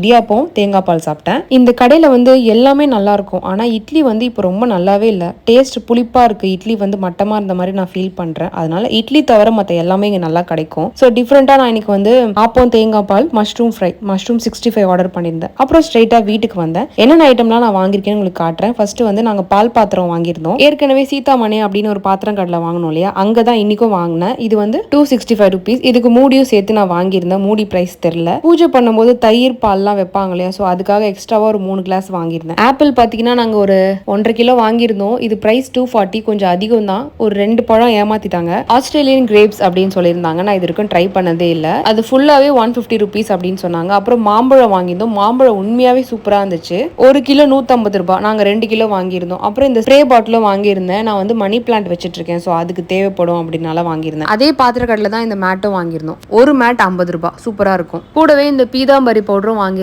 இடியாப்பம் தேங்காய் பால் சாப்பிட்டேன். இந்த கடையில் வந்து எல்லாமே நல்லா இருக்கும். ஆனால் இட்லி வந்து இப்போ ரொம்ப நல்லாவே இல்லை. டேஸ்ட் புளிப்பாக இருக்குது. இட்லி வந்து மட்டமாக இருந்த மாதிரி நான் ஃபீல் பண்ணுறேன். அதனால இட்லி தவிர மற்ற எல்லாமே இங்கே நல்லா கிடைக்கும். ஸோ டிஃப்ரெண்ட்டாக நான் இன்னைக்கு வந்து ஆப்பம் தேங்காய் பால் மஷ்ரூம் ஃப்ரை மஷ்ரூம் 65 ஆர்டர் பண்ணியிருந்தேன். அப்புறம் ஸ்ட்ரைட்டாக வீட்டுக்கு வந்தேன். என்னென்ன ஐட்டம்லாம் நான் வாங்கியிருக்கேன்னு உங்களுக்கு காட்டுறேன். ஃபர்ஸ்ட் வந்து நாங்கள் பால் பாத்திரம் வாங்கியிருந்தோம். ஏற்கனவே சீதாமணி அப்படின்னு ஒரு பாத்திரம் கடையில் வாங்கணும் இல்லையா, அங்கே தான் இன்னைக்கும் வாங்கினேன். இது வந்து 265 ருபீஸ். இதுக்கு மூடியும் சேர்த்து நான் வாங்கியிருந்தேன். மூடி பிரைஸ் தெரியல. பூஜை பண்ணும்போது தயிர் பால்லாம் வைப்பாங்க இல்லையா, ஸோ அதுக்காக எக்ஸ்ட்ராவா ஒரு 3 கிளாஸ் வாங்கியிருந்தேன். ஆப்பிள் பார்த்தீங்கன்னா நாங்கள் ஒரு 1.5 கிலோ வாங்கியிருந்தோம். இது பிரைஸ் 240, கொஞ்சம் அதிகம் தான். ஒரு 2 பழம் ஏமாத்திட்டாங்க. ஆஸ்திரேலியன் கிரேப்ஸ் அப்படின்னு சொல்லியிருந்தாங்க. நான் இது வரைக்கும் ட்ரை பண்ணதே இல்லை. அது ஃபுல்லாவே 150 ருபீஸ் அப்படின்னு சொன்னாங்க. அப்புறம் மாம்பழம் வாங்கியிருந்தோம். மாம்பழம் உண்மையாவே சூப்பரா இருந்துச்சு. 1 கிலோ 150 ரூபாய். நாங்கள் 2 கிலோ வாங்கியிருந்தோம். அப்புறம் இந்த ஸ்ப்ரே பாட்டிலும் வாங்கியிருந்தேன். நான் வந்து மணி பிளான்ட் வச்சுட்டு இருக்கேன், ஸோ அதுக்கு தேவைப்படும் அப்படின்னால வாங்கியிருந்தேன். அதே பாத்திர கடையில் தான் இந்த மேட்டும் வாங்கியிருந்தோம். ஒரு மேட் 50 ரூபாய். சூப்பரா இருக்கும். கூடவே இந்த பீதாம்பரி பவுடரும் வாங்கி